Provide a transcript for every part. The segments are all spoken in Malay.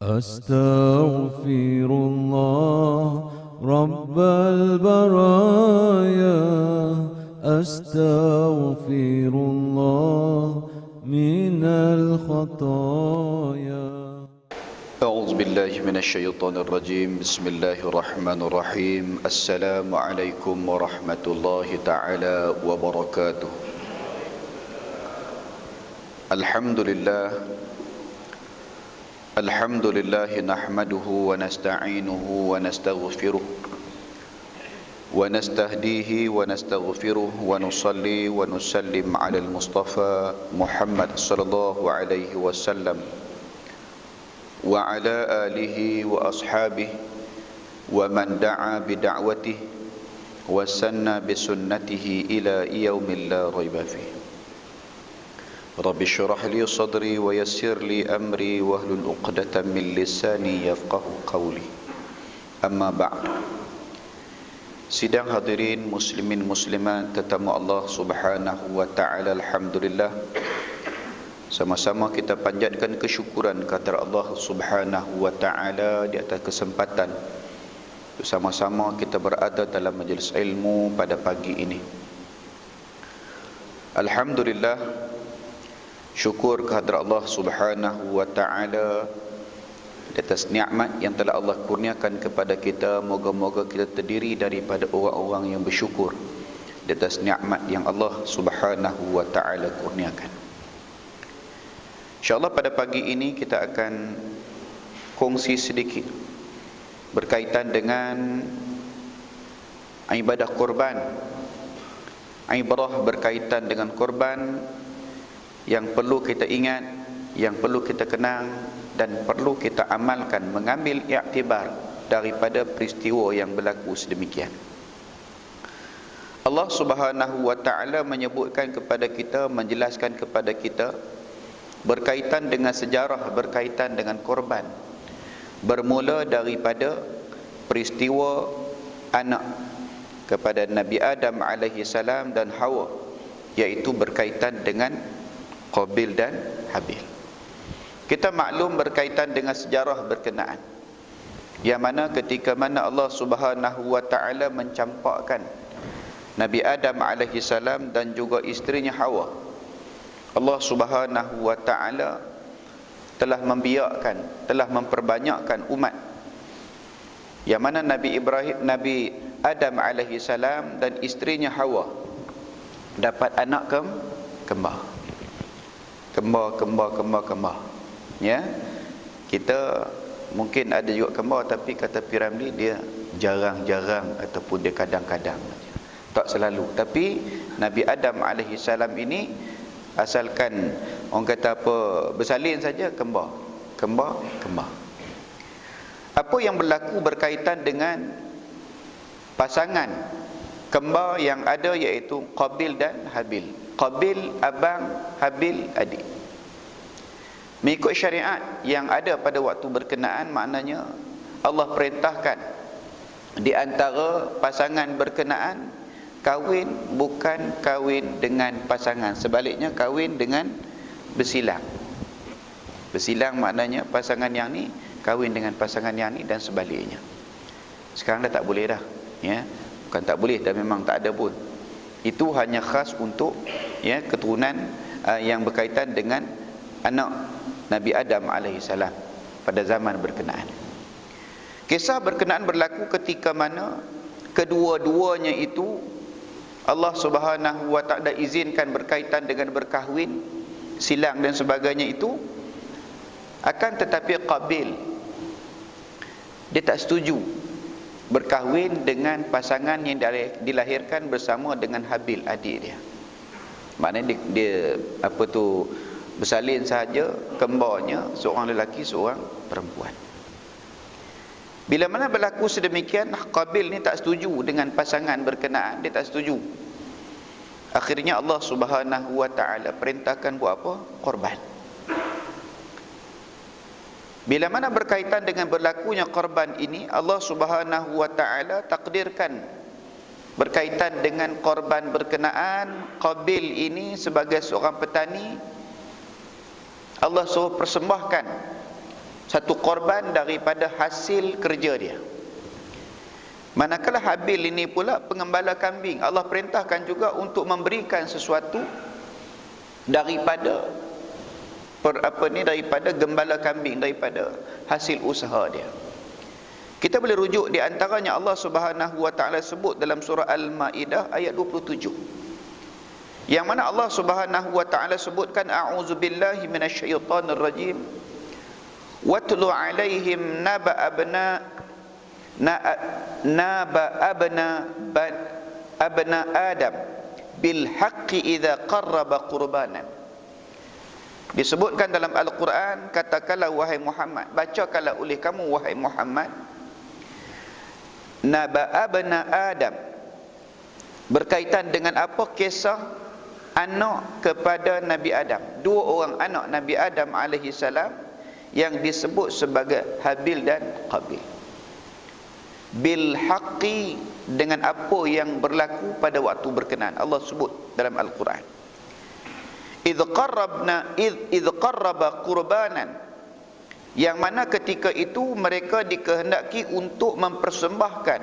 أستغفر الله رب البرايا، أستغفر الله من الخطايا. أعوذ بالله من الشيطان الرجيم. بسم الله الرحمن الرحيم. السلام عليكم ورحمة الله تعالى وبركاته. الحمد لله نحمده ونستعينه ونستغفره ونستهديه ونستغفره ونصلي ونسلم على المصطفى محمد صلى الله عليه وسلم وعلى آله وأصحابه ومن دعا بدعوته وسن بسنته إلى يوم لا ريب فيه. رب اشرح لي صدري ويسر لي أمري واحلل عقدة من لساني يفقه قولي. أما بعد. Sidang hadirin muslimin muslimat tetamu Allah Subhanahu wa taala, alhamdulillah. Sama-sama kita panjatkan kesyukuran kepada Allah Subhanahu wa taala di atas kesempatan bersama-sama kita berada dalam majlis ilmu pada pagi ini. Alhamdulillah, syukur kehadrat Allah Subhanahu wa taala di atas nikmat yang telah Allah kurniakan kepada kita. Moga-moga kita terdiri daripada orang-orang yang bersyukur di atas nikmat yang Allah Subhanahu wa taala kurniakan. InsyaAllah pada pagi ini kita akan kongsi sedikit berkaitan dengan ibadah korban. Ibadah berkaitan dengan korban yang perlu kita ingat, yang perlu kita kenang dan perlu kita amalkan, mengambil iktibar daripada peristiwa yang berlaku sedemikian. Allah Subhanahu wa taala menyebutkan kepada kita, menjelaskan kepada kita berkaitan dengan sejarah, berkaitan dengan korban, bermula daripada peristiwa anak kepada Nabi Adam alaihi salam dan Hawa, iaitu berkaitan dengan Qabil dan Habil. Kita maklum berkaitan dengan sejarah berkenaan, yang mana ketika mana Allah Subhanahu wa taala mencampakkan Nabi Adam alaihi salam dan juga isterinya Hawa, Allah Subhanahu wa taala telah membiakkan, telah memperbanyakkan umat, yang mana Nabi Adam alaihi salam dan isterinya Hawa dapat anak kembar. Ya, kita mungkin ada juga kembar, tapi kata Piramli dia jarang-jarang ataupun dia kadang-kadang, tak selalu. Tapi Nabi Adam alaihi salam ini, asalkan orang kata apa, bersalin saja kembar. Apa yang berlaku berkaitan dengan pasangan kembar yang ada, iaitu Qabil dan Habil. Qabil abang, Habil adik. Mengikut syariat yang ada pada waktu berkenaan, maknanya Allah perintahkan di antara pasangan berkenaan kahwin bukan kahwin dengan pasangan, sebaliknya kahwin dengan bersilang. Bersilang maknanya pasangan yang ni kahwin dengan pasangan yang ni dan sebaliknya. Sekarang dah tak boleh dah, ya. Bukan tak boleh, dah memang tak ada pun. Itu hanya khas untuk, ya, keturunan yang berkaitan dengan anak Nabi Adam alaihissalam pada zaman berkenaan. Kisah berkenaan berlaku ketika mana kedua-duanya itu Allah Subhanahu wa taala izinkan berkaitan dengan berkahwin, silang dan sebagainya itu. Akan tetapi Qabil dia tak setuju berkahwin dengan pasangan yang dilahirkan bersama dengan Habil, adik dia. Maknanya dia bersalin saja, kembarnya seorang lelaki seorang perempuan. Bila mana berlaku sedemikian, Qabil ni tak setuju dengan pasangan berkenaan, dia tak setuju. Akhirnya Allah Subhanahu wa taala perintahkan buat apa? Korban. Bila mana berkaitan dengan berlakunya korban ini, Allah Subhanahu wa taala takdirkan berkaitan dengan korban berkenaan. Qabil ini sebagai seorang petani, Allah suruh persembahkan satu korban daripada hasil kerja dia. Manakala Habil ini pula pengembala kambing, Allah perintahkan juga untuk memberikan sesuatu daripada daripada gembala kambing, daripada hasil usaha dia. Kita boleh rujuk di antaranya Allah Subhanahu wa taala sebut dalam surah Al-Maidah ayat 27. Yang mana Allah Subhanahu wa taala sebutkan, a'udzubillahi minasyaitonir rajim. Watlu 'alaihim naba abna Adam bil haqqi idza qarraba qurbanan. Disebutkan dalam Al-Quran, katakanlah wahai Muhammad, bacakanlah oleh kamu wahai Muhammad, naba abna Adam, berkaitan dengan apa kisah anak kepada Nabi Adam, dua orang anak Nabi Adam alaihi salam yang disebut sebagai Habil dan Qabil. Bil haqqi, dengan apa yang berlaku pada waktu berkenaan. Allah sebut dalam Al-Quran, idh qarraba qurbanan, yang mana ketika itu mereka dikehendaki untuk mempersembahkan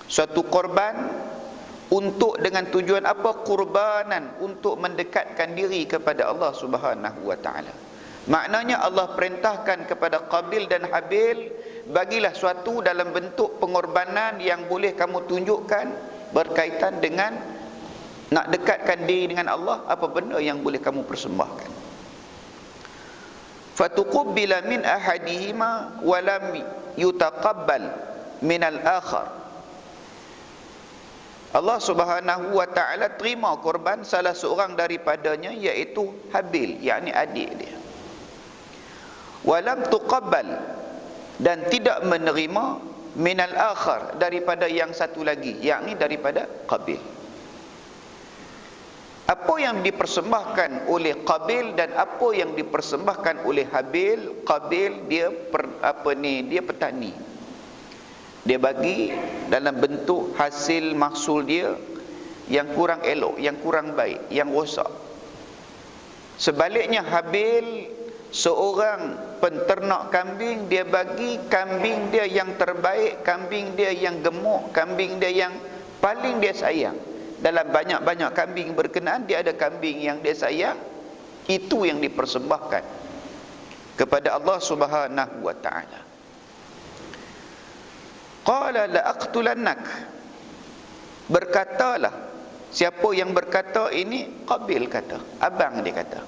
suatu korban, untuk dengan tujuan apa? Qurbanan, untuk mendekatkan diri kepada Allah Subhanahu wa taala. Maknanya Allah perintahkan kepada Qabil dan Habil, bagilah suatu dalam bentuk pengorbanan yang boleh kamu tunjukkan berkaitan dengan nak dekatkan diri dengan Allah. Apa benda yang boleh kamu persembahkan? Fatuqabbala min ahadihima wa lam yutaqabbal min al-akhar. Allah Subhanahu wa taala terima korban salah seorang daripadanya, iaitu Habil, yakni adik dia. Wa lam tuqabbal, dan tidak menerima minal akhar, daripada yang satu lagi, yakni daripada Qabil. Apa yang dipersembahkan oleh Qabil dan apa yang dipersembahkan oleh Habil? Qabil dia dia petani. Dia bagi dalam bentuk hasil mahsul dia yang kurang elok, yang kurang baik, yang rosak. Sebaliknya Habil seorang penternak kambing, dia bagi kambing dia yang terbaik, kambing dia yang gemuk, kambing dia yang paling dia sayang. Dalam banyak-banyak kambing berkenaan, dia ada kambing yang dia sayang, itu yang dipersembahkan kepada Allah Subhanahu wa taala. Qala la aqtulannak, berkatalah, siapa yang berkata ini? Qabil kata, abang dia kata.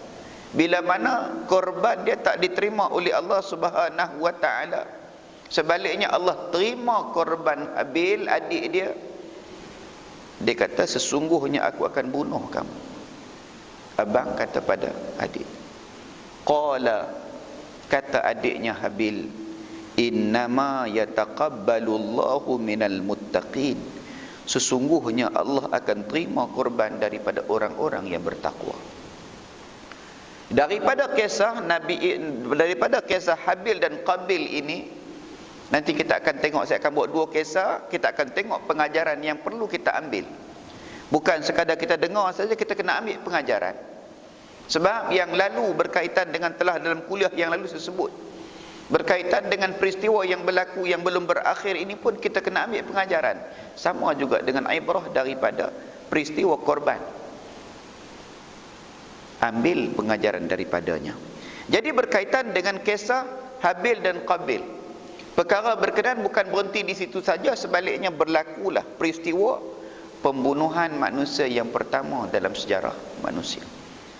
Bila mana korban dia tak diterima oleh Allah Subhanahu wa taala, sebaliknya Allah terima korban Habil, adik dia, dia kata sesungguhnya aku akan bunuh kamu. Abang kata pada adik. Qala, kata adiknya Habil, innama yataqabbalullahu minal muttaqin, sesungguhnya Allah akan terima korban daripada orang-orang yang bertakwa. Daripada kisah Habil dan Qabil ini, nanti kita akan tengok, saya akan buat dua kisah, kita akan tengok pengajaran yang perlu kita ambil. Bukan sekadar kita dengar saja, kita kena ambil pengajaran. Sebab yang lalu berkaitan dengan, telah dalam kuliah yang lalu saya sebut, berkaitan dengan peristiwa yang berlaku yang belum berakhir ini pun kita kena ambil pengajaran. Sama juga dengan ibrah daripada peristiwa korban, ambil pengajaran daripadanya. Jadi berkaitan dengan kisah Habil dan Qabil, perkara berkenaan bukan berhenti di situ saja, sebaliknya berlakulah peristiwa pembunuhan manusia yang pertama dalam sejarah manusia,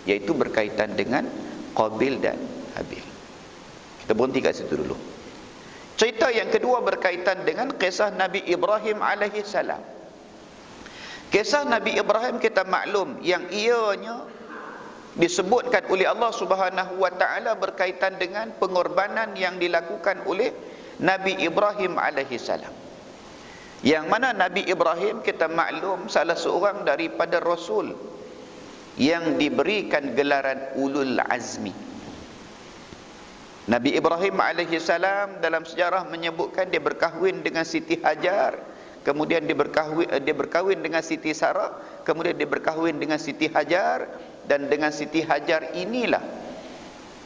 iaitu berkaitan dengan Qabil dan Habil. Kita berhenti kat situ dulu. Cerita yang kedua berkaitan dengan kisah Nabi Ibrahim alaihi salam. Kisah Nabi Ibrahim kita maklum yang ianya disebutkan oleh Allah Subhanahu wa taala berkaitan dengan pengorbanan yang dilakukan oleh Nabi Ibrahim alaihi salam. Yang mana Nabi Ibrahim kita maklum salah seorang daripada rasul yang diberikan gelaran ulul azmi. Nabi Ibrahim alaihi salam dalam sejarah menyebutkan dia berkahwin dengan Siti Hajar, kemudian dia berkahwin dengan Siti Sarah, kemudian dia berkahwin dengan Siti Hajar, dan dengan Siti Hajar inilah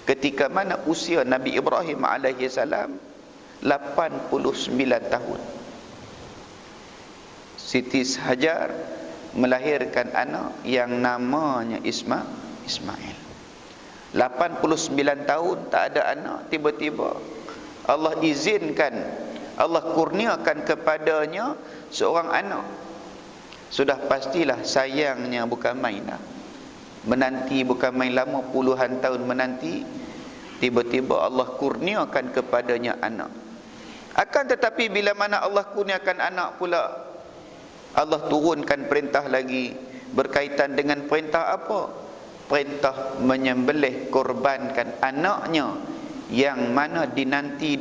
ketika mana usia Nabi Ibrahim alaihi salam 89 tahun. Siti Hajar melahirkan anak yang namanya Ismail. 89 tahun tak ada anak, tiba-tiba Allah izinkan, Allah kurniakan kepadanya seorang anak. Sudah pastilah sayangnya bukan main dah. Menanti bukan main lama, puluhan tahun menanti, tiba-tiba Allah kurniakan kepadanya anak. Akan tetapi bila mana Allah kurniakan anak pula, Allah turunkan perintah lagi berkaitan dengan perintah apa? Perintah menyembelih, korbankan anaknya yang mana dinanti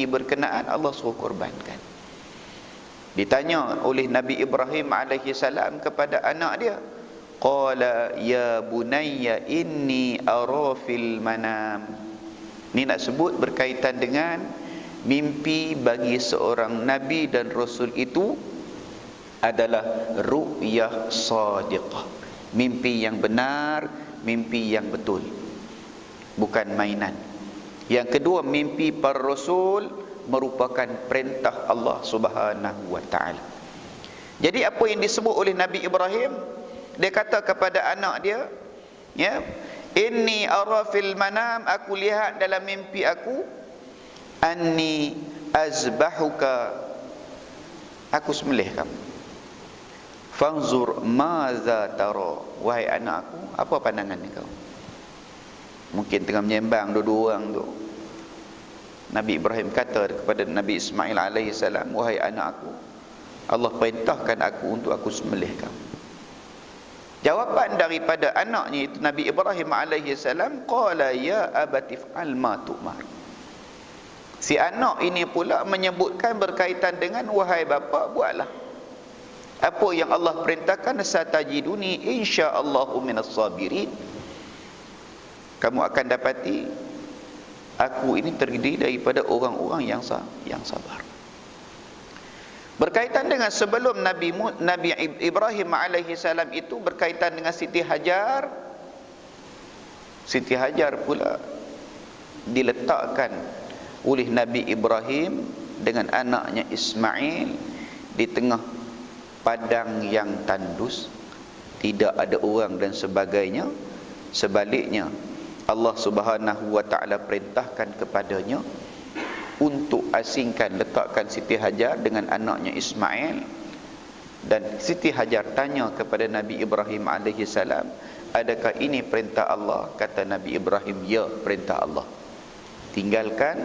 berkenaan, Allah suruh korbankan. Ditanya oleh Nabi Ibrahim alaihi salam kepada anak dia, qala ya bunayya inni ara fil manam. Ni nak sebut berkaitan dengan mimpi bagi seorang nabi dan rasul itu adalah ru'yah sadiqah, mimpi yang benar, mimpi yang betul, bukan mainan. Yang kedua, mimpi para rasul merupakan perintah Allah Subhanahu wa taala. Jadi apa yang disebut oleh Nabi Ibrahim, dia kata kepada anak dia, ya, inni ara fil manam, aku lihat dalam mimpi aku, anni azbahuka, aku sembelih kamu. Fanzur maza tara, wahai anak aku, apa pandangan kau? Mungkin tengah menyembang dua-dua orang tu. Nabi Ibrahim kata kepada Nabi Ismail alaihi salam, wahai anak aku, Allah perintahkan aku untuk aku sembelih kamu. Jawapan daripada anaknya itu Nabi Ibrahim alaihi salam, qala ya abati fa'al ma tu'mar. Si anak ini pula menyebutkan berkaitan dengan, wahai bapa, buatlah apa yang Allah perintahkan, satajiduni insyaallahu minas sabirin. Kamu akan dapati aku ini terdiri daripada orang-orang yang sabar. Berkaitan dengan sebelum Nabi Ibrahim alaihi salam itu, berkaitan dengan Siti Hajar. Siti Hajar pula diletakkan oleh Nabi Ibrahim dengan anaknya Ismail di tengah padang yang tandus, tidak ada orang dan sebagainya. Sebaliknya Allah Subhanahu wa taala perintahkan kepadanya untuk asingkan, letakkan Siti Hajar dengan anaknya Ismail. Dan Siti Hajar tanya kepada Nabi Ibrahim alaihi salam, adakah ini perintah Allah? Kata Nabi Ibrahim, ya, perintah Allah. Tinggalkan.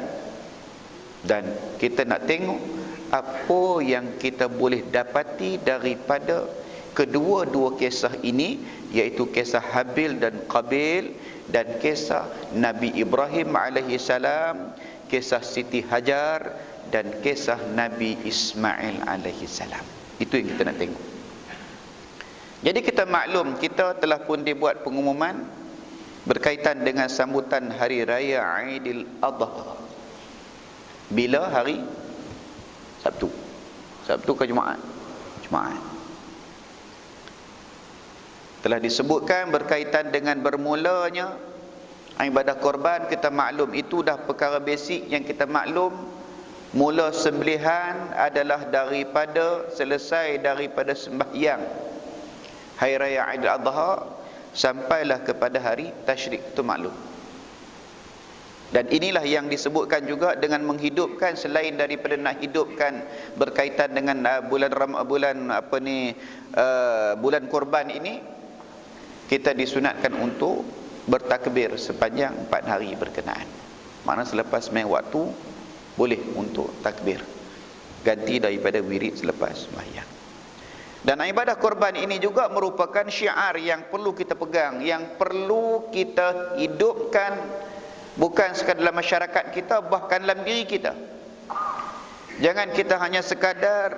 Dan kita nak tengok apa yang kita boleh dapati daripada kedua-dua kisah ini, iaitu kisah Habil dan Qabil, dan kisah Nabi Ibrahim alaihi salam, kisah Siti Hajar, dan kisah Nabi Ismail alaihi salam. Itu yang kita nak tengok. Jadi kita maklum, kita telah pun dibuat pengumuman berkaitan dengan sambutan Hari Raya Aidil Adha. Bila? Hari Sabtu. Sabtu ke Jumaat? Jumaat. Telah disebutkan berkaitan dengan bermulanya ibadah korban. Kita maklum itu dah perkara basic yang kita maklum. Mula sembelihan adalah selesai daripada sembahyang Hari Raya Aidil Adha sampailah kepada hari tasyrik, itu maklum. Dan inilah yang disebutkan juga dengan menghidupkan, selain daripada nak hidupkan berkaitan dengan bulan korban ini, kita disunatkan untuk bertakbir sepanjang 4 hari berkenaan. Makna selepas main waktu boleh untuk takbir, ganti daripada wirid selepas sembahyang. Dan ibadah korban ini juga merupakan syiar yang perlu kita pegang, yang perlu kita hidupkan, bukan sekadar dalam masyarakat kita, bahkan dalam diri kita. Jangan kita hanya sekadar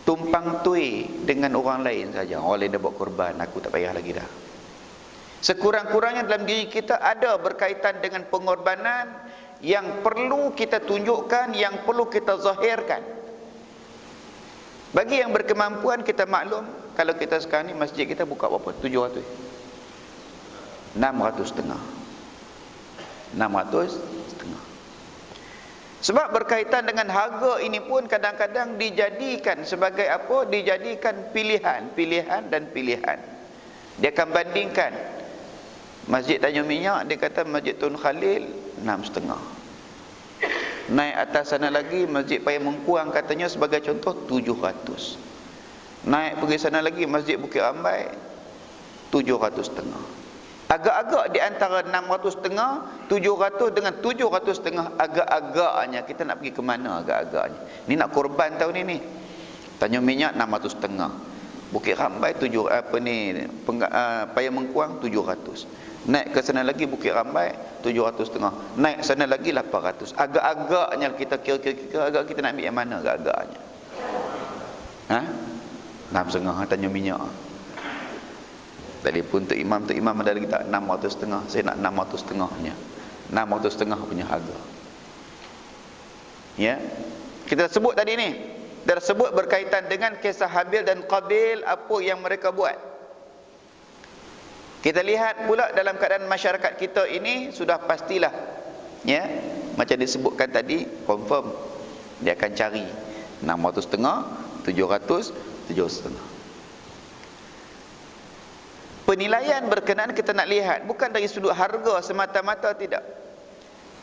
tumpang tui dengan orang lain saja. Orang lain dah buat korban, aku tak payah lagi dah. Sekurang-kurangnya dalam diri kita ada berkaitan dengan pengorbanan yang perlu kita tunjukkan, yang perlu kita zahirkan. Bagi yang berkemampuan, kita maklum, kalau kita sekarang ni masjid kita buka berapa? 700, 600 setengah. 600,500. Sebab berkaitan dengan harga ini pun kadang-kadang dijadikan sebagai apa? Dijadikan pilihan dan pilihan. Dia akan bandingkan Masjid Tanjung Minyak, dia kata Masjid Tun Khalil 6,5. Naik atas sana lagi Masjid Paya Mengkuang katanya sebagai contoh 700. Naik pergi sana lagi Masjid Bukit Rambai 700,5. Agak-agak di antara 600,5, 700 dengan 700,5, agak-agaknya kita nak pergi ke mana agak-agaknya? Ni nak korban tahun ini. Tanjung Minyak 600,5. Bukit Rambai Paya Mengkuang 700. Naik ke sana lagi Bukit Rambai 700,5. Naik sana lagi 800. Agak-agaknya kita kira-kira agak kita nak ambil yang mana agak-agaknya? 6,5 Tanjung Minyak. Telefon Tok Imam ada lagi tak? 600,5. Saya nak 600,5-nya. 600,5 punya harga. Ya. Kita sebut tadi ni. Kita sebut berkaitan dengan kisah Habil dan Qabil, apa yang mereka buat. Kita lihat pula dalam keadaan masyarakat kita ini sudah pastilah, ya, macam disebutkan tadi, confirm dia akan cari 600,5, 700, 700,5. Penilaian berkenaan kita nak lihat bukan dari sudut harga semata-mata, tidak,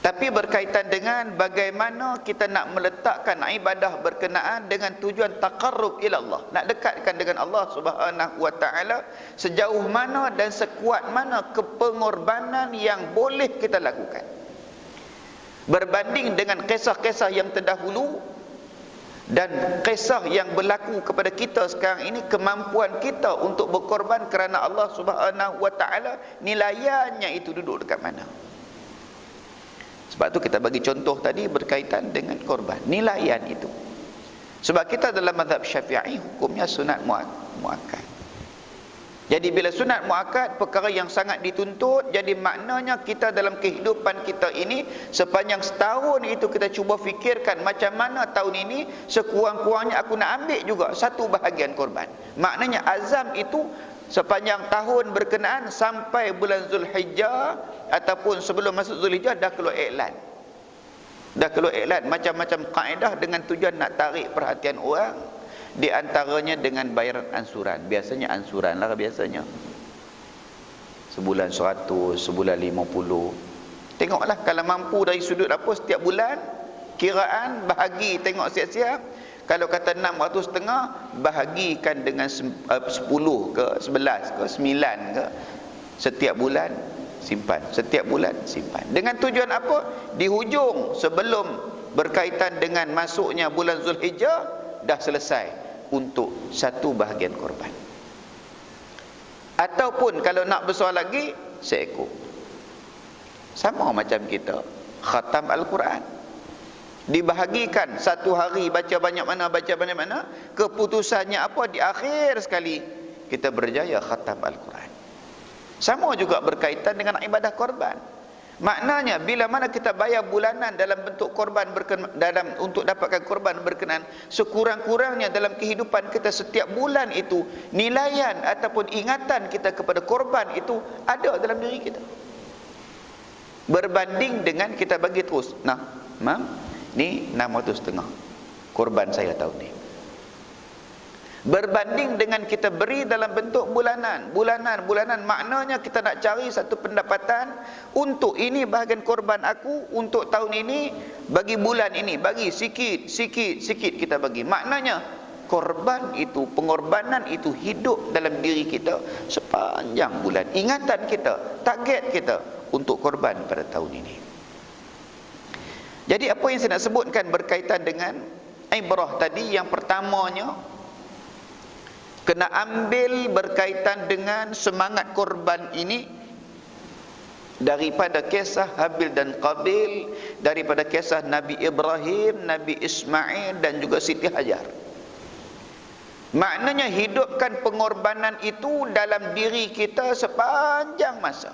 tapi berkaitan dengan bagaimana kita nak meletakkan ibadah berkenaan dengan tujuan taqarrub ila Allah, nak dekatkan dengan Allah Subhanahu wa taala, sejauh mana dan sekuat mana kepengorbanan yang boleh kita lakukan berbanding dengan kisah-kisah yang terdahulu dan kisah yang berlaku kepada kita sekarang ini. Kemampuan kita untuk berkorban kerana Allah Subhanahu wa taala, nilaiannya itu duduk dekat mana. Sebab tu kita bagi contoh tadi berkaitan dengan korban, nilaian itu. Sebab kita dalam mazhab Syafi'i hukumnya sunat muakkad. Jadi bila sunat muakkad, perkara yang sangat dituntut, jadi maknanya kita dalam kehidupan kita ini sepanjang setahun itu kita cuba fikirkan macam mana tahun ini sekurang-kurangnya aku nak ambil juga satu bahagian korban. Maknanya azam itu sepanjang tahun berkenaan sampai bulan Zulhijjah ataupun sebelum masuk Zulhijjah dah keluar iklan. Dah keluar iklan macam-macam kaedah dengan tujuan nak tarik perhatian orang. Di antaranya dengan bayaran ansuran. Biasanya ansuran lah biasanya. Sebulan 100, sebulan 50. Tengoklah kalau mampu dari sudut apa setiap bulan, kiraan bahagi tengok siap-siap. Kalau kata 600,5, bahagikan dengan 10 ke 11 ke 9 ke, setiap bulan simpan, setiap bulan simpan. Dengan tujuan apa? Di hujung sebelum berkaitan dengan masuknya bulan Zulhijjah dah selesai untuk satu bahagian korban. Ataupun kalau nak besar lagi, seekor. Sama macam kita khatam Al-Quran, dibahagikan satu hari baca banyak mana, keputusannya apa? Di akhir sekali kita berjaya khatam Al-Quran. Sama juga berkaitan dengan ibadah korban. Maknanya bila mana kita bayar bulanan dalam bentuk korban dalam untuk dapatkan korban berkenaan, sekurang-kurangnya dalam kehidupan kita setiap bulan itu nilaian ataupun ingatan kita kepada korban itu ada dalam diri kita. Berbanding dengan kita bagi terus, nah, mam, ni 600,5 korban saya tahun ni. Berbanding dengan kita beri dalam bentuk bulanan, maknanya kita nak cari satu pendapatan untuk ini bahagian korban aku untuk tahun ini, bagi bulan ini, bagi sikit kita bagi. Maknanya korban itu, pengorbanan itu hidup dalam diri kita sepanjang bulan. Ingatan kita, target kita untuk korban pada tahun ini. Jadi apa yang saya nak sebutkan berkaitan dengan ibrah tadi, yang pertamanya kena ambil berkaitan dengan semangat korban ini daripada kisah Habil dan Qabil, daripada kisah Nabi Ibrahim, Nabi Ismail dan juga Siti Hajar. Maknanya hidupkan pengorbanan itu dalam diri kita sepanjang masa.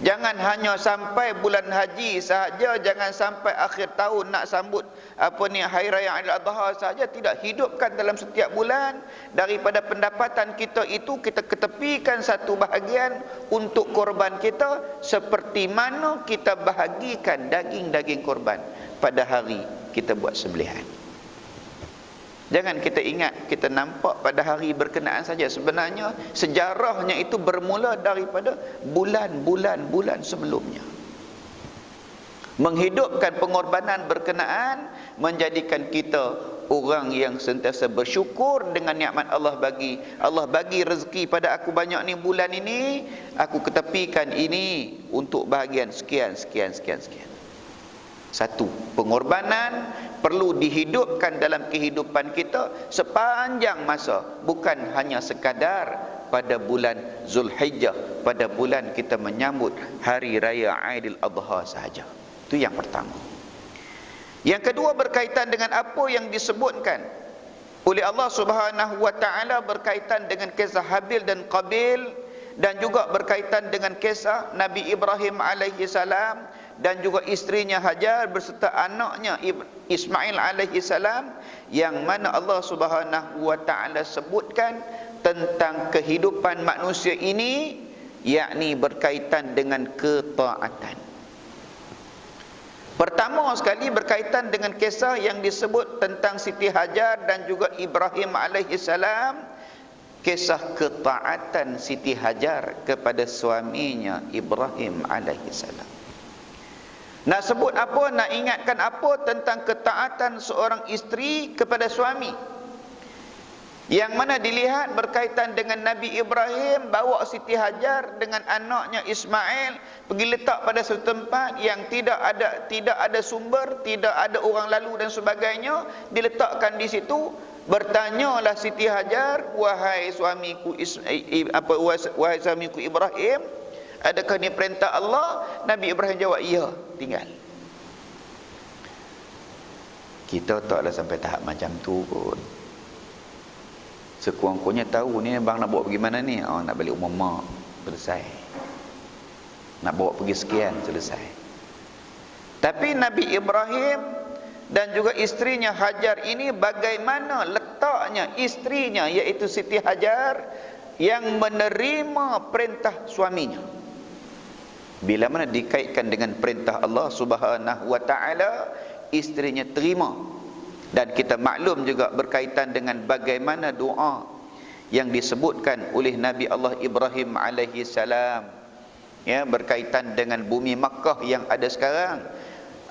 Jangan hanya sampai bulan haji sahaja, jangan sampai akhir tahun nak sambut Hari Raya Aidil Adha sahaja. Tidak, hidupkan dalam setiap bulan. Daripada pendapatan kita itu, kita ketepikan satu bahagian untuk korban kita, seperti mana kita bahagikan daging-daging korban pada hari kita buat sembelihan. Jangan kita ingat, kita nampak pada hari berkenaan saja. Sebenarnya sejarahnya itu bermula daripada bulan-bulan sebelumnya. Menghidupkan pengorbanan berkenaan, menjadikan kita orang yang sentiasa bersyukur dengan nikmat Allah bagi. Allah bagi rezeki pada aku banyak ni bulan ini, aku ketepikan ini untuk bahagian sekian. Satu, pengorbanan perlu dihidupkan dalam kehidupan kita sepanjang masa, bukan hanya sekadar pada bulan Zulhijjah, pada bulan kita menyambut Hari Raya Aidil Adha sahaja. Itu yang pertama. Yang kedua, berkaitan dengan apa yang disebutkan oleh Allah Subhanahu wa taala berkaitan dengan kisah Habil dan Qabil, dan juga berkaitan dengan kisah Nabi Ibrahim alaihi salam dan juga isterinya Hajar berserta anaknya Ismail alaihi salam, yang mana Allah Subhanahu wa taala sebutkan tentang kehidupan manusia ini, yakni berkaitan dengan ketaatan. Pertama sekali berkaitan dengan kisah yang disebut tentang Siti Hajar dan juga Ibrahim alaihi salam, kisah ketaatan Siti Hajar kepada suaminya Ibrahim alaihi salam. Nak sebut apa, nak ingatkan apa tentang ketaatan seorang isteri kepada suami, yang mana dilihat berkaitan dengan Nabi Ibrahim bawa Siti Hajar dengan anaknya Ismail pergi letak pada satu tempat yang tidak ada sumber, tidak ada orang lalu dan sebagainya, diletakkan di situ. Bertanyalah Siti Hajar, wahai suamiku Ibrahim, adakah ini perintah Allah? Nabi Ibrahim jawab, ya, tinggal. Kita taklah sampai tahap macam tu pun. Sekurang-kurangnya tahu ni bang nak bawa pergi mana ni? Oh, nak balik rumah mak, selesai. Nak bawa pergi sekian, selesai. Tapi Nabi Ibrahim dan juga isterinya Hajar ini, bagaimana letaknya isterinya iaitu Siti Hajar yang menerima perintah suaminya. Bila mana dikaitkan dengan perintah Allah Subhanahu wa taala, isterinya terima. Dan kita maklum juga berkaitan dengan bagaimana doa yang disebutkan oleh Nabi Allah Ibrahim alaihi salam, ya, berkaitan dengan bumi Makkah yang ada sekarang.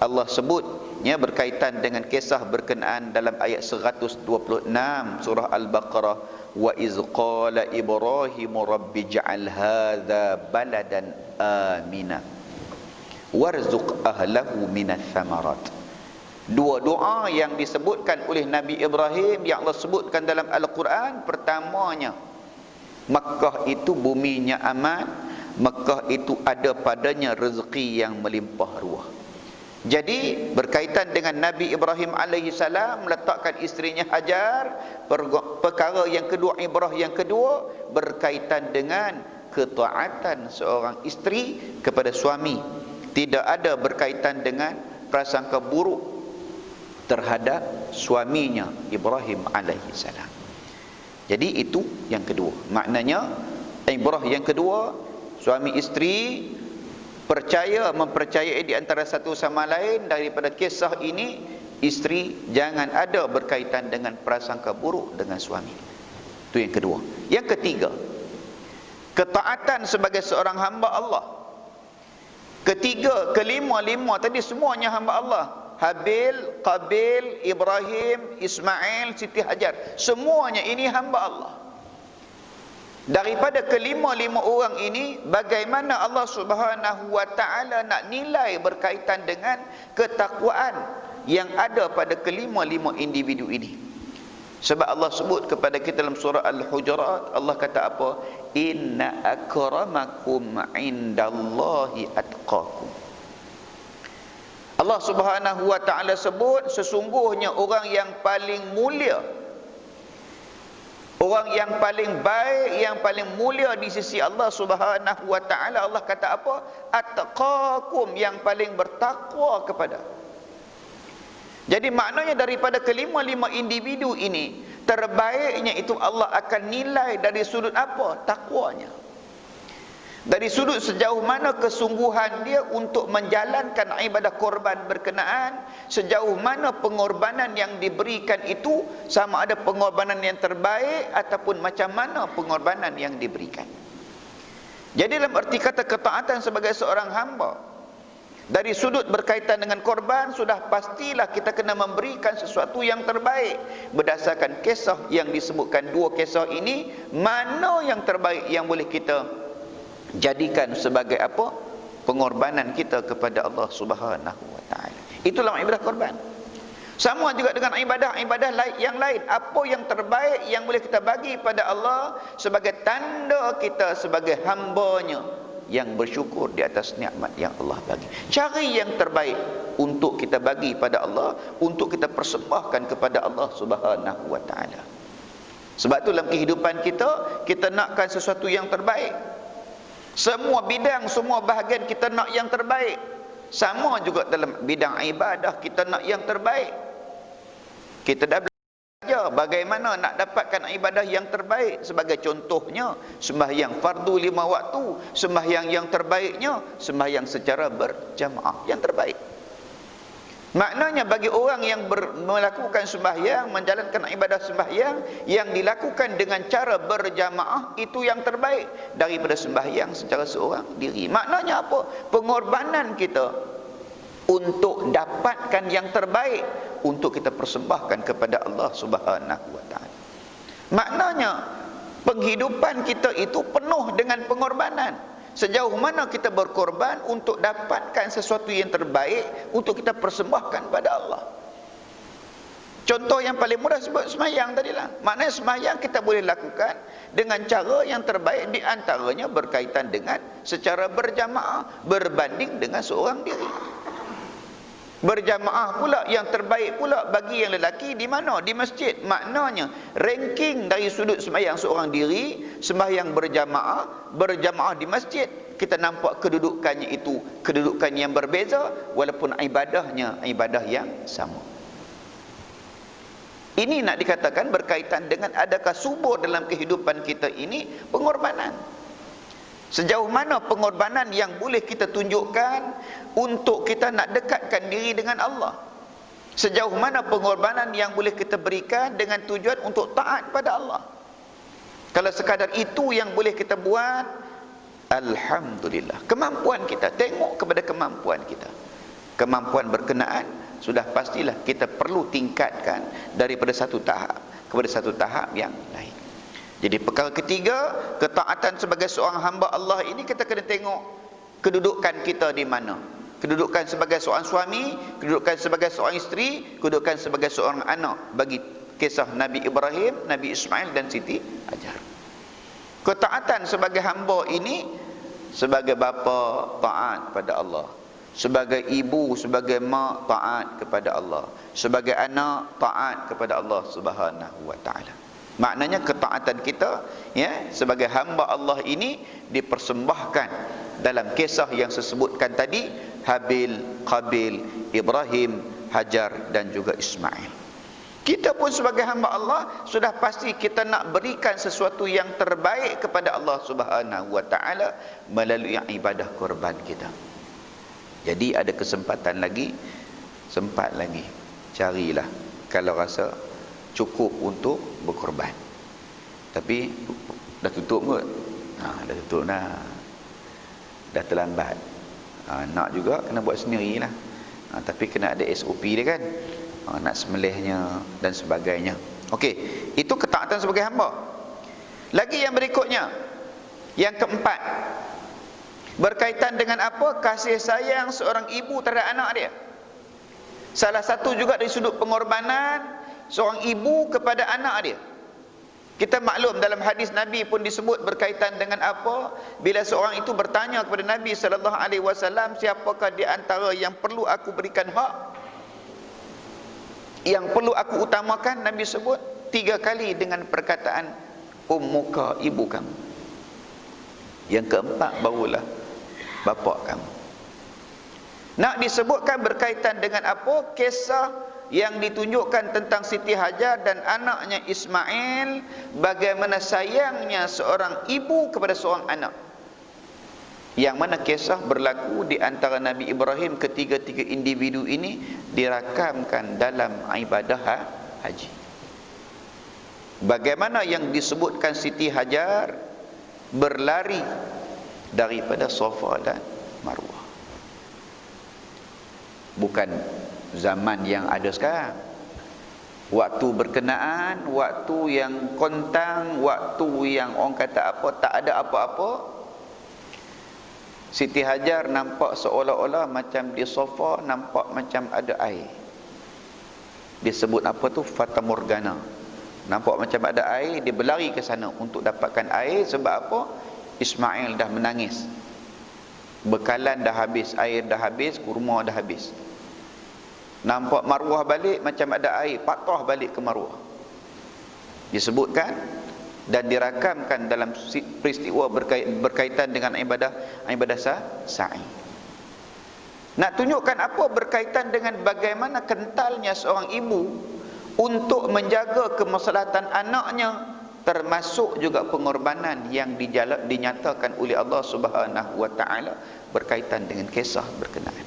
Allah sebut, ya, berkaitan dengan kisah berkenaan dalam ayat 126 surah Al-Baqarah, wa iz qala Ibrahimu rabbi ja'al hadza baladan amina warzuq ahlahu minats thamarat. Dua doa yang disebutkan oleh Nabi Ibrahim yang Allah sebutkan dalam Al-Quran. Pertamanya, Makkah itu buminya aman, Makkah itu ada padanya rezeki yang melimpah ruah. Jadi berkaitan dengan Nabi Ibrahim alaihi salam meletakkan isterinya Hajar, perkara yang kedua, ibrah yang kedua berkaitan dengan ketaatan seorang isteri kepada suami. Tidak ada berkaitan dengan prasangka buruk terhadap suaminya Ibrahim alaihi salam. Jadi itu yang kedua. Maknanya ibrah yang kedua, suami isteri mempercayai di antara satu sama lain. Daripada kisah ini, isteri jangan ada berkaitan dengan prasangka buruk dengan suami. Itu yang kedua. Yang ketiga, ketaatan sebagai seorang hamba Allah. Ketiga, kelima tadi semuanya hamba Allah. Habil, Qabil, Ibrahim, Ismail, Siti Hajar, semuanya ini hamba Allah. Daripada kelima-lima orang ini, bagaimana Allah Subhanahu wa taala nak nilai berkaitan dengan ketakwaan yang ada pada kelima-lima individu ini. Sebab Allah sebut kepada kita dalam surah Al-Hujurat, Allah kata apa? Inna akramakum indallahi atqakum. Allah Subhanahu wa taala sebut, sesungguhnya orang yang paling mulia, Orang yang paling baik, yang paling mulia di sisi Allah Subhanahu wa taala, Allah kata apa? Attaqakum, yang paling bertakwa kepada. Jadi maknanya daripada kelima-lima individu ini, terbaiknya itu Allah akan nilai dari sudut apa? Takwanya. Dari sudut sejauh mana kesungguhan dia untuk menjalankan ibadah korban berkenaan, sejauh mana pengorbanan yang diberikan itu, sama ada pengorbanan yang terbaik ataupun macam mana pengorbanan yang diberikan. Jadi dalam arti kata ketaatan sebagai seorang hamba, dari sudut berkaitan dengan korban, sudah pastilah kita kena memberikan sesuatu yang terbaik. Berdasarkan kisah yang disebutkan, dua kisah ini, mana yang terbaik yang boleh kita jadikan sebagai apa? Pengorbanan kita kepada Allah Subhanahu wa taala. Itulah ibadah korban. Sama juga dengan ibadah yang lain. Apa yang terbaik yang boleh kita bagi pada Allah sebagai tanda kita sebagai hamba-Nya yang bersyukur di atas nikmat yang Allah bagi. Cari yang terbaik untuk kita bagi pada Allah, untuk kita persembahkan kepada Allah Subhanahu wa taala. Sebab tu dalam kehidupan kita, kita nakkan sesuatu yang terbaik. Semua bidang, semua bahagian kita nak yang terbaik. Sama juga dalam bidang ibadah, kita nak yang terbaik. Kita dah belajar bagaimana nak dapatkan ibadah yang terbaik. Sebagai contohnya, sembahyang fardu 5 waktu. Sembahyang yang terbaiknya, sembahyang secara berjamaah yang terbaik. Maknanya bagi orang yang melakukan sembahyang, menjalankan ibadah sembahyang yang dilakukan dengan cara berjamaah, itu yang terbaik daripada sembahyang secara seorang diri. Maknanya apa? Pengorbanan kita untuk dapatkan yang terbaik, untuk kita persembahkan kepada Allah Subhanahu wa taala. Maknanya penghidupan kita itu penuh dengan pengorbanan. Sejauh mana kita berkorban untuk dapatkan sesuatu yang terbaik, untuk kita persembahkan pada Allah. Contoh yang paling mudah sebut semayang tadilah. Maknanya semayang kita boleh lakukan dengan cara yang terbaik, di antaranya berkaitan dengan secara berjamaah, berbanding dengan seorang diri. Berjamaah pula yang terbaik pula bagi yang lelaki di mana? Di masjid. Maknanya ranking dari sudut sembahyang seorang diri, sembahyang berjamaah di masjid, kita nampak kedudukannya itu kedudukan yang berbeza, walaupun ibadahnya ibadah yang sama. Ini nak dikatakan berkaitan dengan adakah subur dalam kehidupan kita ini pengorbanan. Sejauh mana pengorbanan yang boleh kita tunjukkan untuk kita nak dekatkan diri dengan Allah. Sejauh mana pengorbanan yang boleh kita berikan dengan tujuan untuk taat pada Allah. Kalau sekadar itu yang boleh kita buat, alhamdulillah. Kemampuan kita, tengok kepada kemampuan kita. Kemampuan berkenaan sudah pastilah kita perlu tingkatkan daripada satu tahap kepada satu tahap yang lain. Jadi perkara ketiga, ketaatan sebagai seorang hamba Allah ini, kita kena tengok kedudukan kita di mana. Kedudukan sebagai seorang suami, kedudukan sebagai seorang isteri, kedudukan sebagai seorang anak. Bagi kisah Nabi Ibrahim, Nabi Ismail dan Siti Hajar. Ketaatan sebagai hamba ini, sebagai bapa taat pada Allah, sebagai ibu, sebagai mak taat kepada Allah, sebagai anak taat kepada Allah Subhanahu wa taala. Maknanya ketaatan kita sebagai hamba Allah ini dipersembahkan dalam kisah yang saya sebutkan tadi, Habil, Qabil, Ibrahim, Hajar dan juga Ismail. Kita pun sebagai hamba Allah sudah pasti kita nak berikan sesuatu yang terbaik kepada Allah Subhanahu wa taala melalui ibadah korban kita. Jadi ada kesempatan lagi, sempat lagi, carilah kalau rasa cukup untuk berkorban. Tapi dah tutup kot. Dah tutup dah. Dah terlambat. Nak juga kena buat sendirilah. Tapi kena ada SOP dia kan. Nak sembelihnya dan sebagainya. Okey, itu ketaatan sebagai hamba. Lagi yang berikutnya, yang keempat, berkaitan dengan apa? Kasih sayang seorang ibu terhadap anak dia. Salah satu juga dari sudut pengorbanan seorang ibu kepada anak dia. Kita maklum dalam hadis Nabi pun disebut berkaitan dengan apa? Bila seorang itu bertanya kepada Nabi sallallahu alaihi wasallam, siapakah di antara yang perlu aku berikan hak? Yang perlu aku utamakan? Nabi sebut 3 kali dengan perkataan ummuka, ibu kamu. Yang keempat barulah bapa kamu. Nak disebutkan berkaitan dengan apa? Kisah yang ditunjukkan tentang Siti Hajar dan anaknya Ismail, bagaimana sayangnya seorang ibu kepada seorang anak. Yang mana kisah berlaku di antara Nabi Ibrahim, ketiga-tiga individu ini dirakamkan dalam ibadah haji. Bagaimana yang disebutkan Siti Hajar berlari daripada Safa dan Marwah. Bukan zaman yang ada sekarang. Waktu berkenaan, waktu yang kontang, waktu yang orang kata apa, tak ada apa-apa. Siti Hajar nampak seolah-olah macam di Safa, nampak macam ada air. Disebut apa tu? Fata Morgana. Nampak macam ada air, dia berlari ke sana untuk dapatkan air. Sebab apa? Ismail dah menangis. Bekalan dah habis, air dah habis, kurma dah habis. Nampak Marwah balik, macam ada air, patah balik ke Marwah. Disebutkan dan dirakamkan dalam peristiwa berkaitan dengan ibadah sa'i. Nak tunjukkan apa? Berkaitan dengan bagaimana kentalnya seorang ibu untuk menjaga kemaslahatan anaknya, termasuk juga pengorbanan yang dinyatakan oleh Allah Subhanahu wa taala berkaitan dengan kisah berkenaan.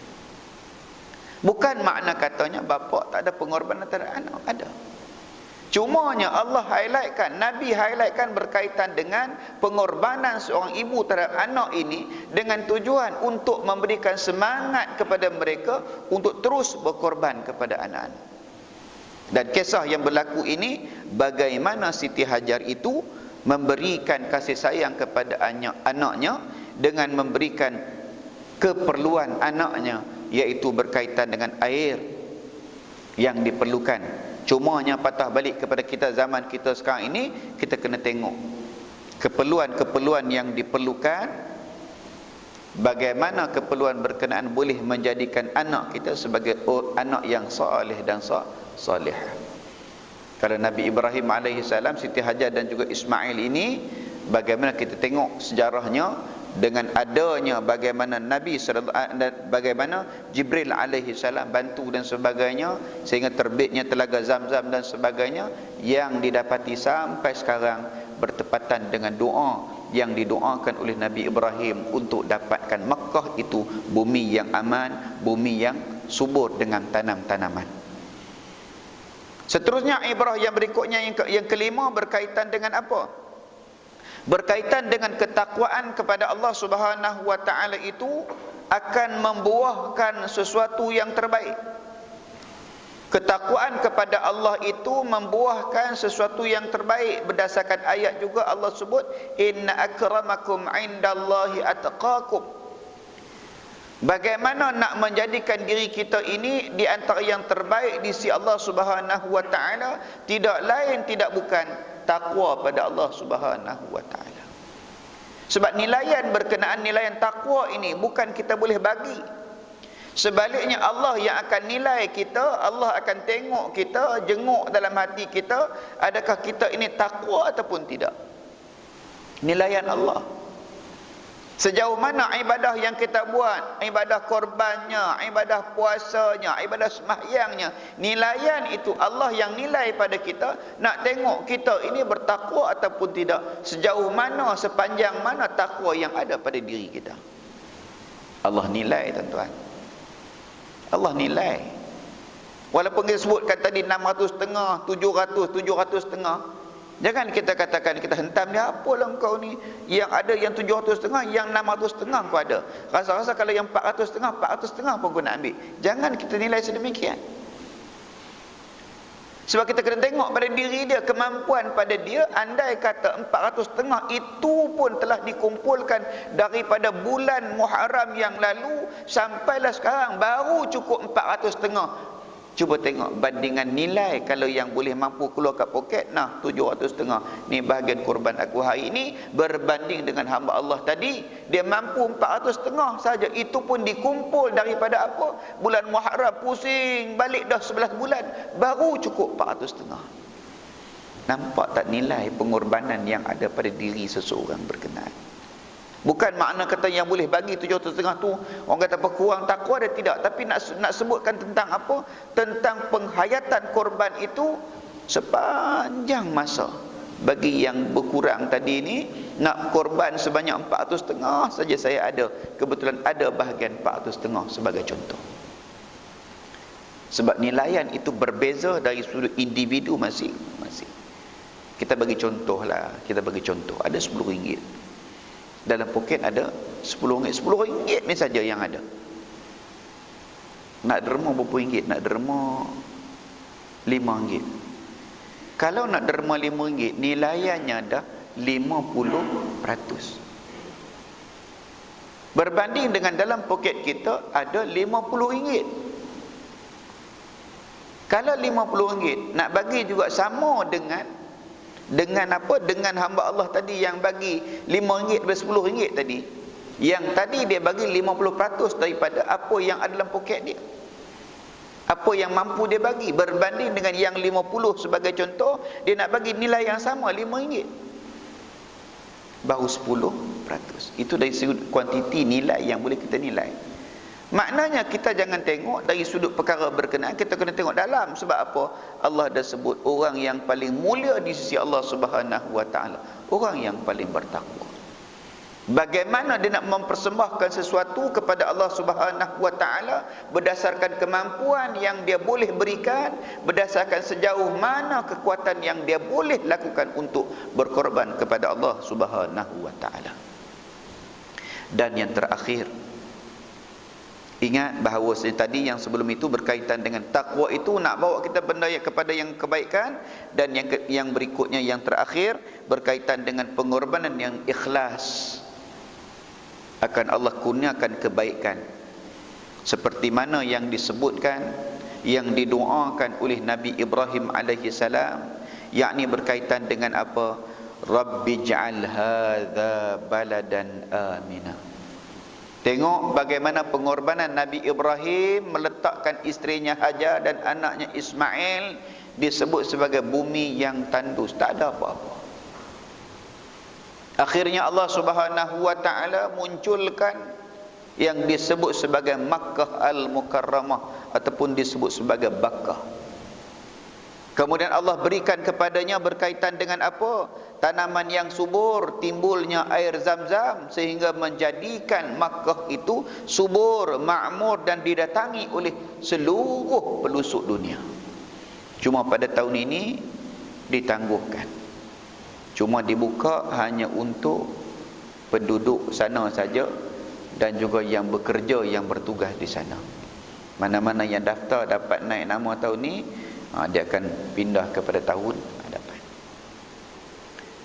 Bukan makna katanya bapa tak ada pengorbanan terhadap anak, ada. Cumanya Allah highlightkan, Nabi highlightkan berkaitan dengan pengorbanan seorang ibu terhadap anak ini dengan tujuan untuk memberikan semangat kepada mereka untuk terus berkorban kepada anak-anak. Dan kisah yang berlaku ini, bagaimana Siti Hajar itu memberikan kasih sayang kepada anaknya dengan memberikan keperluan anaknya, iaitu berkaitan dengan air yang diperlukan. Cumanya patah balik kepada kita zaman kita sekarang ini, kita kena tengok keperluan-keperluan yang diperlukan, bagaimana keperluan berkenaan boleh menjadikan anak kita sebagai anak yang saleh dan salihah. Kalau Nabi Ibrahim alaihissalam, Siti Hajar dan juga Ismail ini, bagaimana kita tengok sejarahnya dengan adanya bagaimana bagaimana Jibril alaihissalam bantu dan sebagainya, sehingga terbitnya telaga Zamzam dan sebagainya, yang didapati sampai sekarang bertepatan dengan doa yang didoakan oleh Nabi Ibrahim untuk dapatkan Makkah itu bumi yang aman, bumi yang subur dengan tanam-tanaman. Seterusnya ibrah yang berikutnya, yang kelima, berkaitan dengan apa? Berkaitan dengan ketakwaan kepada Allah Subhanahu wa taala itu akan membuahkan sesuatu yang terbaik. Ketakwaan kepada Allah itu membuahkan sesuatu yang terbaik. Berdasarkan ayat juga Allah sebut, inna akramakum indallahi atqakum. Bagaimana nak menjadikan diri kita ini di antara yang terbaik di sisi Allah Subhanahu wa taala? Tidak lain tidak bukan takwa pada Allah Subhanahu wa taala. Sebab nilaian berkenaan nilaian takwa ini bukan kita boleh bagi. Sebaliknya Allah yang akan nilai kita, Allah akan tengok kita, jenguk dalam hati kita, adakah kita ini takwa ataupun tidak. Nilaian Allah. Sejauh mana ibadah yang kita buat, ibadah korbannya, ibadah puasanya, ibadah sembahyangnya, nilaian itu Allah yang nilai pada kita. Nak tengok kita ini bertakwa ataupun tidak. Sejauh mana, sepanjang mana takwa yang ada pada diri kita. Allah nilai, tuan-tuan. Allah nilai. Walaupun dia sebutkan tadi 600,5, 700, 700,5, jangan kita katakan, kita hentam dia, apalah engkau ni, yang ada yang 700,5, yang 600,5 kau ada. Rasa-rasa kalau yang 400,5, 400,5 pun kau nak ambil. Jangan kita nilai sedemikian. Sebab kita kena tengok pada diri dia, kemampuan pada dia. Andai kata 400,5 itu pun telah dikumpulkan daripada bulan Muharram yang lalu, sampailah sekarang baru cukup 400,5. Cuba tengok bandingan nilai. Kalau yang boleh mampu keluar kat poket, nah 700,5, ni bahagian korban aku hari ini, berbanding dengan hamba Allah tadi, dia mampu 400,5 saja. Itu pun dikumpul daripada apa? Bulan Muharram, pusing balik dah 11 bulan, baru cukup 400,5. Nampak tak nilai pengorbanan yang ada pada diri seseorang berkenaan? Bukan makna kata yang boleh bagi 7,5 tu orang kata apa kurang takwa dia, tidak. Tapi nak sebutkan tentang apa? Tentang penghayatan korban itu sepanjang masa. Bagi yang berkurang tadi ni, nak korban sebanyak 400,5 saja saya ada. Kebetulan ada bahagian 400,5 sebagai contoh. Sebab nilaian itu berbeza dari sudut individu masing-masing. Kita bagi contoh lah, ada RM10. Dalam poket ada RM10. RM10 ni saja yang ada. Nak derma berapa ringgit? Nak derma RM5. Kalau nak derma RM5, nilaiannya dah 50%. Berbanding dengan dalam poket kita ada RM50. Kalau RM50 nak bagi juga sama dengan apa? Dengan hamba Allah tadi yang bagi RM5 daripada RM10 tadi. Yang tadi dia bagi 50% daripada apa yang ada dalam poket dia. Apa yang mampu dia bagi, berbanding dengan yang 50 sebagai contoh, dia nak bagi nilai yang sama RM5. Baru 10%. Itu dari sudut kuantiti nilai yang boleh kita nilai. Maknanya kita jangan tengok dari sudut perkara berkenaan, kita kena tengok dalam. Sebab apa? Allah dah sebut orang yang paling mulia di sisi Allah Subhanahu wa taala, orang yang paling bertakwa. Bagaimana dia nak mempersembahkan sesuatu kepada Allah Subhanahu wa taala berdasarkan kemampuan yang dia boleh berikan, berdasarkan sejauh mana kekuatan yang dia boleh lakukan untuk berkorban kepada Allah Subhanahu wa taala. Dan yang terakhir, ingat bahawa tadi yang sebelum itu berkaitan dengan takwa itu nak bawa kita benda yang kepada yang kebaikan, dan yang berikutnya yang terakhir berkaitan dengan pengorbanan yang ikhlas. Akan Allah kurniakan kebaikan seperti mana yang disebutkan, yang didoakan oleh Nabi Ibrahim alaihi salam, yakni berkaitan dengan apa? Rabbi'j'al hadza baladan amina. Tengok bagaimana pengorbanan Nabi Ibrahim meletakkan isterinya Hajar dan anaknya Ismail disebut sebagai bumi yang tandus, tak ada apa-apa. Akhirnya Allah Subhanahu wa taala munculkan yang disebut sebagai Makkah Al-Mukarramah ataupun disebut sebagai Bakkah. Kemudian Allah berikan kepadanya berkaitan dengan apa? Tanaman yang subur, timbulnya air Zam-Zam sehingga menjadikan Makkah itu subur, makmur dan didatangi oleh seluruh penduduk dunia. Cuma pada tahun ini ditangguhkan. Cuma dibuka hanya untuk penduduk sana saja dan juga yang bekerja, yang bertugas di sana. Mana-mana yang daftar dapat naik nama tahun ni, dia akan pindah kepada tahun hadapan.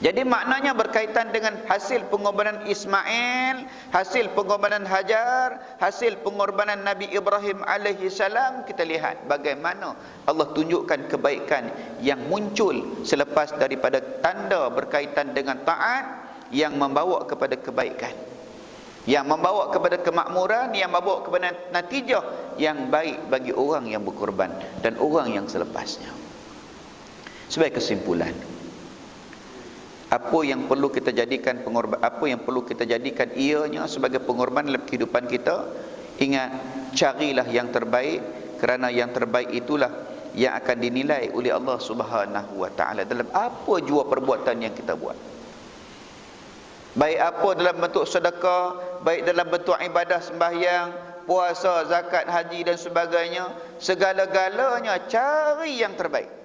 Jadi maknanya berkaitan dengan hasil pengorbanan Ismail, hasil pengorbanan Hajar, hasil pengorbanan Nabi Ibrahim alaihi salam, kita lihat bagaimana Allah tunjukkan kebaikan yang muncul selepas daripada tanda berkaitan dengan taat yang membawa kepada kebaikan, yang membawa kepada kemakmuran, yang membawa kepada natijah yang baik bagi orang yang berkorban dan orang yang selepasnya. Sebagai kesimpulan, apa yang perlu kita jadikan ianya sebagai pengorbanan dalam kehidupan kita? Ingat, carilah yang terbaik, kerana yang terbaik itulah yang akan dinilai oleh Allah Subhanahu wa taala dalam apa jua perbuatan yang kita buat. Baik apa dalam bentuk sedekah, baik dalam bentuk ibadah sembahyang, puasa, zakat, haji dan sebagainya, segala-galanya cari yang terbaik.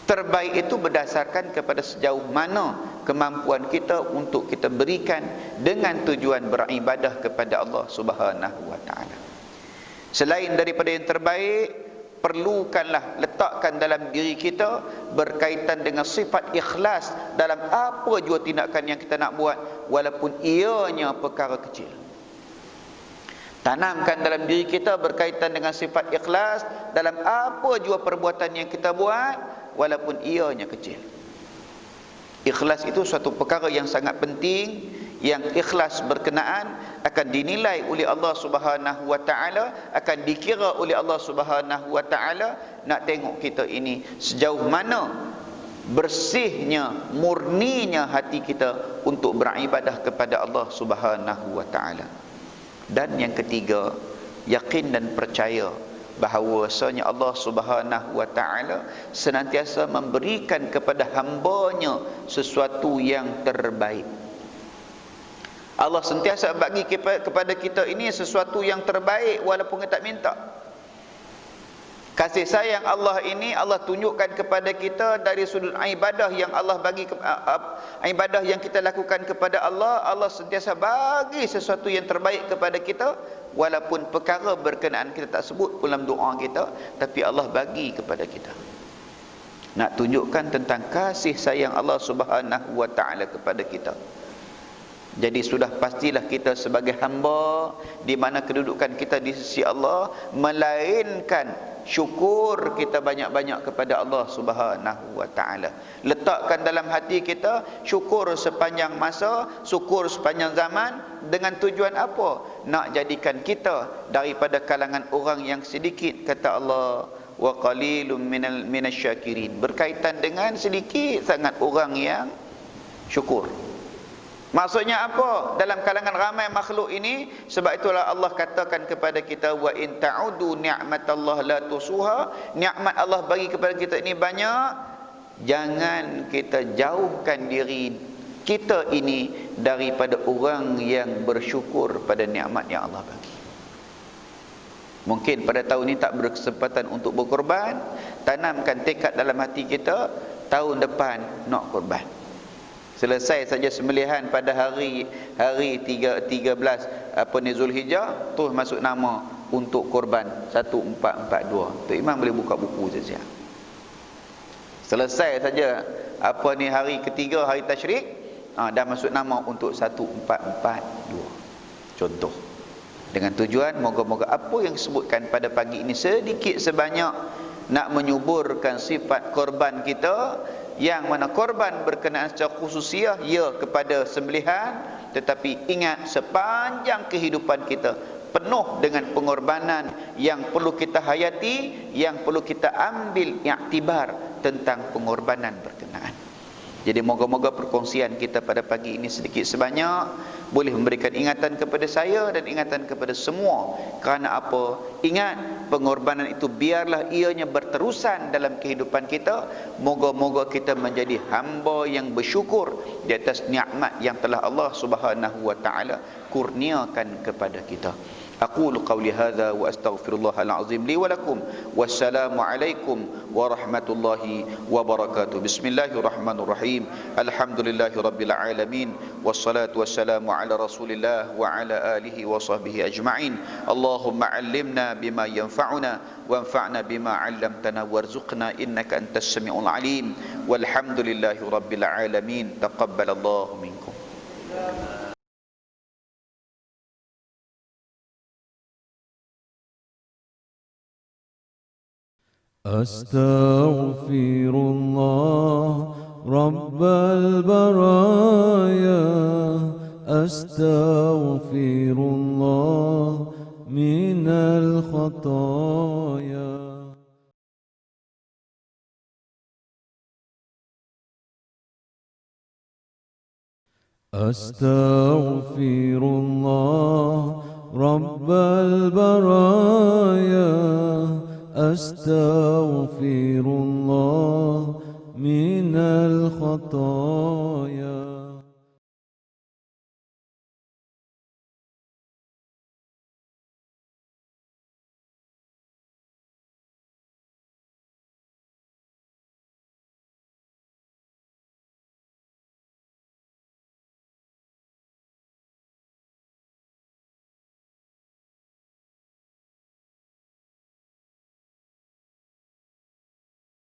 Terbaik itu berdasarkan kepada sejauh mana kemampuan kita untuk kita berikan dengan tujuan beribadah kepada Allah Subhanahu wa taala. Selain daripada yang terbaik, perlukanlah letakkan dalam diri kita berkaitan dengan sifat ikhlas dalam apa jua tindakan yang kita nak buat, walaupun ianya perkara kecil. Tanamkan dalam diri kita berkaitan dengan sifat ikhlas dalam apa jua perbuatan yang kita buat, walaupun ianya kecil. Ikhlas itu suatu perkara yang sangat penting, yang ikhlas berkenaan akan dinilai oleh Allah Subhanahu wa taala, akan dikira oleh Allah Subhanahu wa taala. Nak tengok kita ini sejauh mana bersihnya, murninya hati kita untuk beribadah kepada Allah Subhanahu wa taala. Dan yang ketiga, yakin dan percaya bahawasanya Allah Subhanahu wa taala senantiasa memberikan kepada hamba-Nya sesuatu yang terbaik. Allah sentiasa bagi kepada kita ini sesuatu yang terbaik walaupun kita tak minta. Kasih sayang Allah ini Allah tunjukkan kepada kita dari sudut ibadah yang Allah bagi, ibadah yang kita lakukan kepada Allah. Allah sentiasa bagi sesuatu yang terbaik kepada kita, walaupun perkara berkenaan kita tak sebut pun dalam doa kita, tapi Allah bagi kepada kita. Nak tunjukkan tentang kasih sayang Allah Subhanahu wa taala kepada kita. Jadi sudah pastilah kita sebagai hamba, di mana kedudukan kita di sisi Allah, melainkan syukur kita banyak-banyak kepada Allah Subhanahu wa taala. Letakkan dalam hati kita syukur sepanjang masa, syukur sepanjang zaman, dengan tujuan apa? Nak jadikan kita daripada kalangan orang yang sedikit, kata Allah, wa qalilum minasyakirin, berkaitan dengan sedikit sangat orang yang syukur. Maksudnya apa? Dalam kalangan ramai makhluk ini, sebab itulah Allah katakan kepada kita, wa in ta'udu ni'matallah la tusuha, nikmat Allah bagi kepada kita ini banyak, jangan kita jauhkan diri kita ini daripada orang yang bersyukur pada nikmat yang Allah bagi. Mungkin pada tahun ini tak berkesempatan untuk berkorban, tanamkan tekad dalam hati kita, tahun depan nak korban. Selesai saja sembelihan pada hari 13 Zulhijjah, terus masuk nama untuk korban 1442. Tok Imam boleh buka buku saja. Selesai saja hari ketiga, hari tasyrik, dah masuk nama untuk 1442. Contoh. Dengan tujuan moga-moga apa yang disebutkan pada pagi ini sedikit sebanyak nak menyuburkan sifat korban kita, yang mana korban berkenaan secara khususiah ya kepada sembelihan, tetapi ingat sepanjang kehidupan kita penuh dengan pengorbanan yang perlu kita hayati, yang perlu kita ambil iktibar tentang pengorbanan berkenaan. Jadi moga-moga perkongsian kita pada pagi ini sedikit sebanyak boleh memberikan ingatan kepada saya dan ingatan kepada semua. Kerana apa? Ingat, pengorbanan itu biarlah ianya berterusan dalam kehidupan kita. Moga-moga kita menjadi hamba yang bersyukur di atas nikmat yang telah Allah Subhanahu wa taala kurniakan kepada kita. أقول قولي هذا وأستغفر الله العظيم لي ولكم والسلام عليكم ورحمة الله وبركاته. بسم الله الرحمن الرحيم. الحمد لله رب العالمين والصلاة والسلام على رسول الله وعلى آله وصحبه أجمعين. اللهم علمنا بما ينفعنا وانفعنا بما علمتنا وارزقنا إنك أنت السميع العليم والحمد لله رب العالمين. تقبل الله منكم. أستغفر الله رب البرايا، أستغفر الله من الخطايا. أستغفر الله رب البرايا، أستغفر الله من الخطايا.